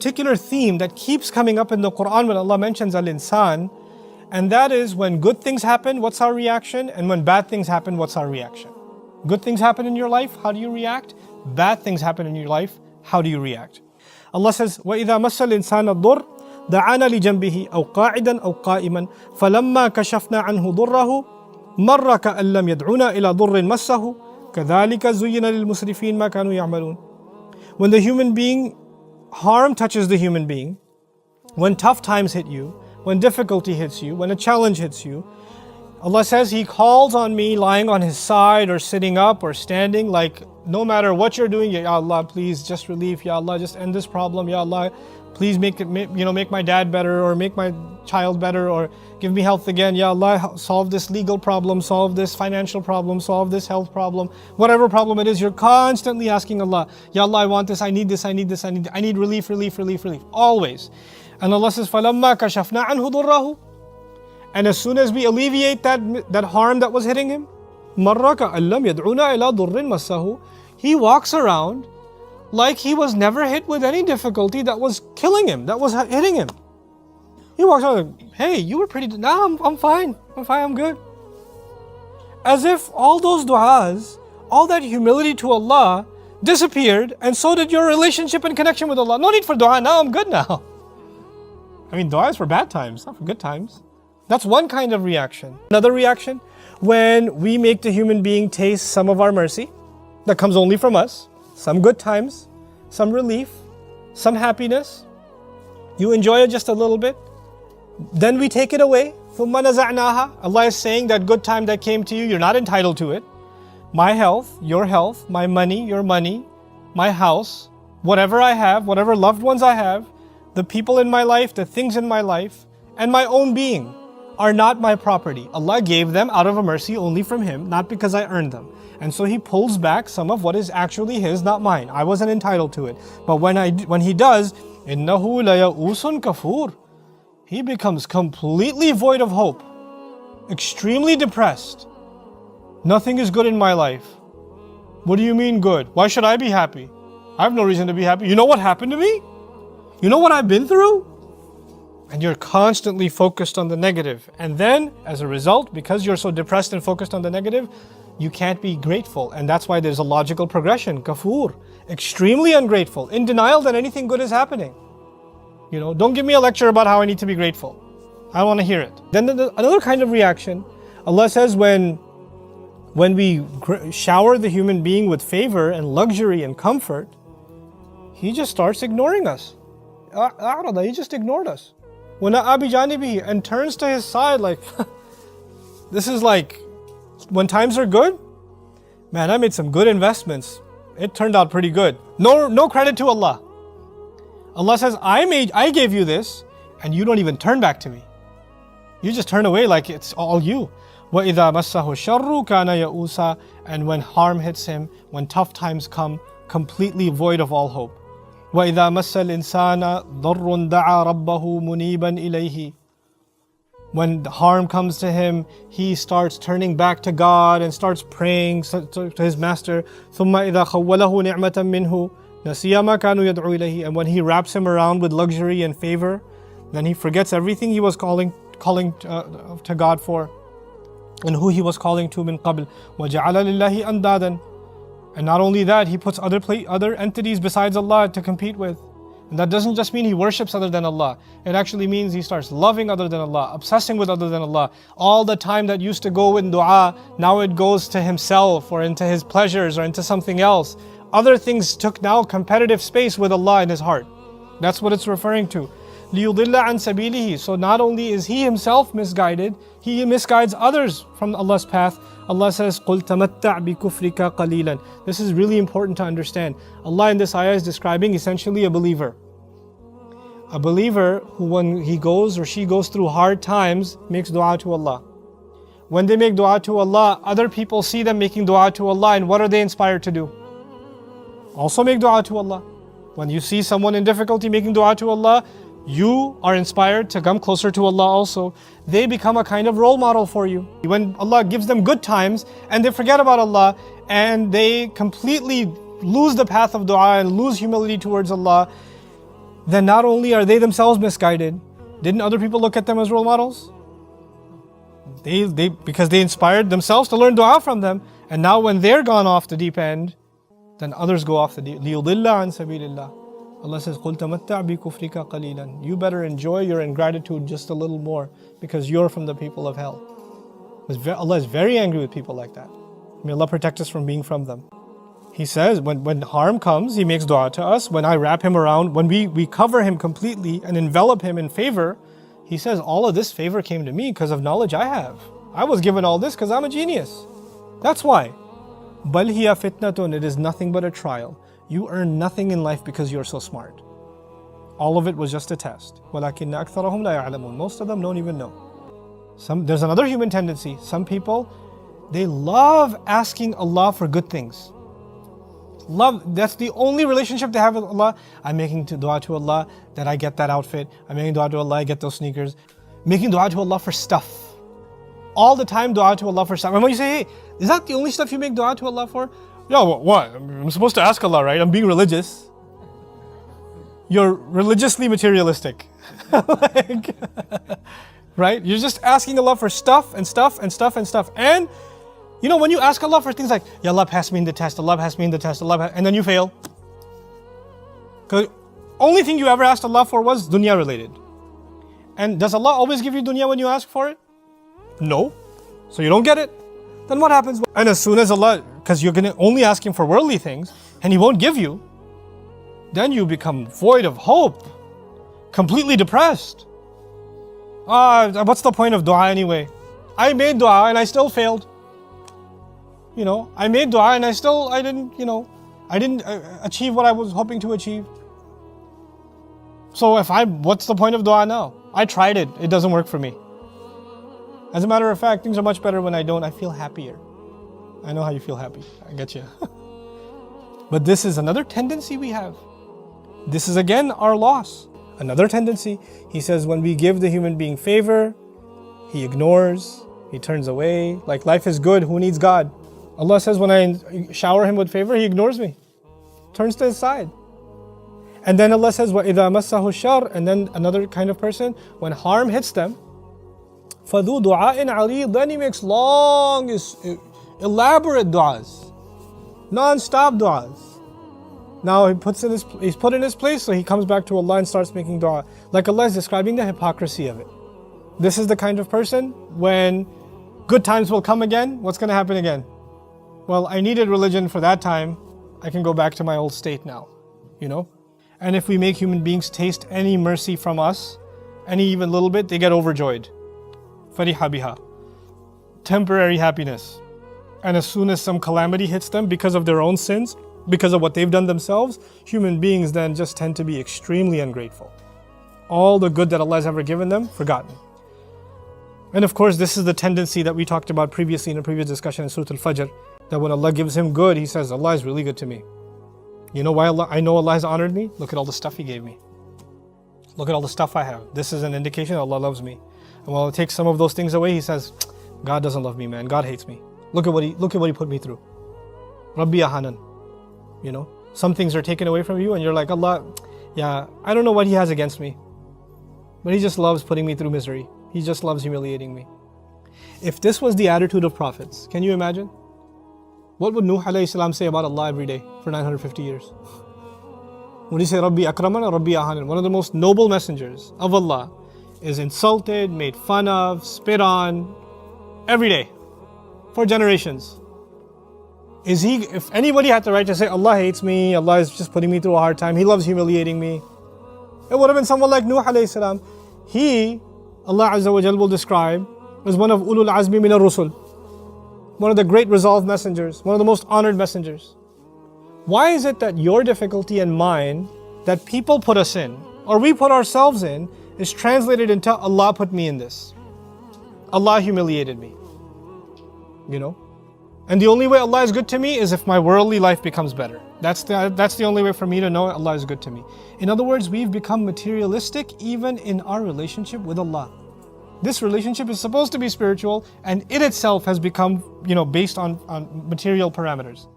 particular theme that keeps coming up in the Quran when Allah mentions al-insan, and that is when good things happen, what's our reaction? And when bad things happen, what's our reaction? Good things happen in your life, how do you react? Bad things happen in your life, how do you react? Allah says, وَإِذَا مَسَّ الْإِنسَانَ الضُّرُّ دعانا لجنبه أو قاعدا أو قائما فلما كشفنا عنه ضره مر كأن لم يدعونا إلى ضر مسه كذلك زين للمسرفين ما كانوا يعملون. When the human being, harm touches the human being, when tough times hit you, when difficulty hits you, when a challenge hits you, Allah says He calls on me lying on His side or sitting up or standing, like no matter what you're doing, Ya Allah, please just relief, Ya Allah, just end this problem, Ya Allah, please make my dad better, or make my child better, or give me health again, Ya Allah, solve this legal problem, solve this financial problem, solve this health problem, whatever problem it is, you're constantly asking Allah, Ya Allah, I want this, I need this, I need this, I need relief, always. And Allah says, فَلَمَّا كَشَفْنَا عَنْهُ ضُرَّهُ, and as soon as we alleviate that harm that was hitting him, مَرَّ كَأَن لَّمْ يَدْعُونَا إِلَى ضُرٍّ مَسَّهُ, he walks around like he was never hit with any difficulty that was killing him, that was hitting him. He walks around like, hey, you were pretty, nah, I'm fine, I'm good. As if all those du'as, all that humility to Allah disappeared, and so did your relationship and connection with Allah. No need for du'a, now I'm good now. I mean, du'a is for bad times, not for good times. That's one kind of reaction. Another reaction, when we make the human being taste some of our mercy that comes only from us, some good times, some relief, some happiness, you enjoy it just a little bit, then we take it away. ثُمَّ نَزَعْنَاهَا. Allah is saying that good time that came to you, you're not entitled to it. My health, my money, your money, my house, whatever I have, whatever loved ones I have, the people in my life, the things in my life, and my own being are not my property. Allah gave them out of a mercy only from Him, not because I earned them. And so He pulls back some of what is actually His, not mine. I wasn't entitled to it. But when He does, إِنَّهُ لَيَئُوسٌ كَفُورٌ, he becomes completely void of hope, extremely depressed. Nothing is good in my life. What do you mean good? Why should I be happy? I have no reason to be happy. You know what happened to me? You know what I've been through? And you're constantly focused on the negative. And then, as a result, because you're so depressed and focused on the negative, you can't be grateful. And that's why there's a logical progression. Kafur, extremely ungrateful, in denial that anything good is happening. Don't give me a lecture about how I need to be grateful. I don't want to hear it. Then another kind of reaction, Allah says when we shower the human being with favor and luxury and comfort, he just starts ignoring us. He just ignored us. And turns to his side like, this is like, when times are good, man, I made some good investments. It turned out pretty good. No credit to Allah. Allah says, I gave you this, and you don't even turn back to me. You just turn away like it's all you. وَإِذَا مَسَّهُ الشَّرُّ كَانَ يَئُوسًا, and when harm hits him, when tough times come, completely void of all hope. وَإِذَا مَسَّ الْإِنسَانَ ضَرٌّ دَعَى رَبَّهُ مُنِيبًا إِلَيْهِ, when harm comes to him, he starts turning back to God and starts praying to his master. ثُمَّ إِذَا خَوَّلَهُ نِعْمَةً مِّنْهُ نَسِيَ مَا كَانُوا يَدْعُو إِلَيْهِ, and when he wraps him around with luxury and favor, then he forgets everything he was calling to God for, and who he was calling to min qabl. وَجَعَلَ لِلَّهِ أَنْدَادًا, and not only that, he puts other entities besides Allah to compete with. And that doesn't just mean he worships other than Allah. It actually means he starts loving other than Allah, obsessing with other than Allah. All the time that used to go in dua, now it goes to himself or into his pleasures or into something else. Other things took now competitive space with Allah in his heart. That's what it's referring to. لِيُضِلَّ عَنْ سَبِيلِهِ. So not only is he himself misguided, he misguides others from Allah's path. Allah says, قُلْ تَمَتَّعْ بِكُفْرِكَ قَلِيلًا. This is really important to understand. Allah in this ayah is describing essentially a believer. A believer who, when he goes or she goes through hard times, makes dua to Allah. When they make dua to Allah, other people see them making dua to Allah, and what are they inspired to do? Also make dua to Allah. When you see someone in difficulty making dua to Allah, you are inspired to come closer to Allah also. They become a kind of role model for you. When Allah gives them good times and they forget about Allah and they completely lose the path of dua and lose humility towards Allah, then not only are they themselves misguided, didn't other people look at them as role models? Because they inspired themselves to learn dua from them. And now when they're gone off the deep end, then others go off the deep. لِيُضِلَّ عَنْ سَبِيلِ اللَّهِ. Allah says, قُلْ تَمَتَّعْ بِكُفْرِكَ قَلِيلًا. You better enjoy your ingratitude just a little more because you're from the people of hell. Allah is very angry with people like that. May Allah protect us from being from them. He says, when harm comes, He makes dua to us. When I wrap Him around, when we cover Him completely and envelop Him in favor, He says, all of this favor came to me because of knowledge I have. I was given all this because I'm a genius. That's why. بَلْ هِيَ فِتْنَةٌ. It is nothing but a trial. You earn nothing in life because you're so smart. All of it was just a test. وَلَكِنَّ أَكْثَرَهُمْ لَا يَعْلَمُونَ. Most of them don't even know. There's another human tendency. Some people, they love asking Allah for good things. That's the only relationship they have with Allah. I'm making dua to Allah that I get that outfit. I'm making dua to Allah I get those sneakers. Making dua to Allah for stuff. All the time dua to Allah for stuff. And when you say, hey, is that the only stuff you make dua to Allah for? Yeah, what? I'm supposed to ask Allah, right? I'm being religious. You're religiously materialistic. Right? You're just asking Allah for stuff and stuff and stuff and stuff. And you know, when you ask Allah for things like, Ya Allah, pass me in the test, Allah pass me in the test, and then you fail. Because only thing you ever asked Allah for was dunya related. And does Allah always give you dunya when you ask for it? No. So you don't get it. Then what happens? And as soon as Allah, because you're only asking for worldly things, and He won't give you, then you become void of hope, completely depressed. What's the point of dua anyway? I made dua and I still failed. You know, I made dua and I didn't achieve what I was hoping to achieve. So what's the point of dua now? I tried it, it doesn't work for me. As a matter of fact, things are much better when I don't. I feel happier. I know how you feel happy, I get you. But this is another tendency we have. This is again our loss. Another tendency, He says, when we give the human being favor, he ignores, he turns away. Like life is good, who needs God? Allah says when I shower him with favor, he ignores me, turns to his side. And then Allah says, وَإِذَا مَسَّهُ الشَّرُّ. And then another kind of person, when harm hits them, فَذُو دُعَاءٍ عَرِيضٍ. Then he makes long, elaborate du'as, non-stop du'as. Now he's put in his place, so he comes back to Allah and starts making dua. Like Allah is describing the hypocrisy of it. This is the kind of person, when good times will come again, what's going to happen again? Well, I needed religion for that time, I can go back to my old state now, you know? And if we make human beings taste any mercy from us, any even little bit, they get overjoyed. فَرِحَ بِهَا. Temporary happiness. And as soon as some calamity hits them because of their own sins, because of what they've done themselves, human beings then just tend to be extremely ungrateful. All the good that Allah has ever given them, forgotten. And of course, this is the tendency that we talked about previously in a previous discussion in Surah Al-Fajr, that when Allah gives him good, he says, Allah is really good to me. You know why I know Allah has honored me? Look at all the stuff He gave me. Look at all the stuff I have. This is an indication that Allah loves me. And when Allah takes some of those things away, He says, God doesn't love me, man. God hates me. Look at what He put me through. Rabbi Ahanan. You know, some things are taken away from you and you're like, Allah, yeah, I don't know what He has against me, but He just loves putting me through misery. He just loves humiliating me. If this was the attitude of prophets, can you imagine? What would Nuh alayhi salam say about Allah every day for 950 years? Would he say, Rabbi Akraman or Rabbi Ahanan? One of the most noble messengers of Allah is insulted, made fun of, spit on, every day, for generations. If anybody had the right to say, Allah hates me, Allah is just putting me through a hard time, He loves humiliating me, it would have been someone like Nuh alayhi salam. He, Allah Azza wa Jal will describe, as one of ulul azmi min ar-rusul, one of the great resolved messengers, one of the most honored messengers. Why is it that your difficulty and mine, that people put us in, or we put ourselves in, is translated into Allah put me in this? Allah humiliated me. You know? And the only way Allah is good to me is if my worldly life becomes better. That's the only way for me to know Allah is good to me. In other words, we've become materialistic even in our relationship with Allah. This relationship is supposed to be spiritual, and it itself has become, based on material parameters.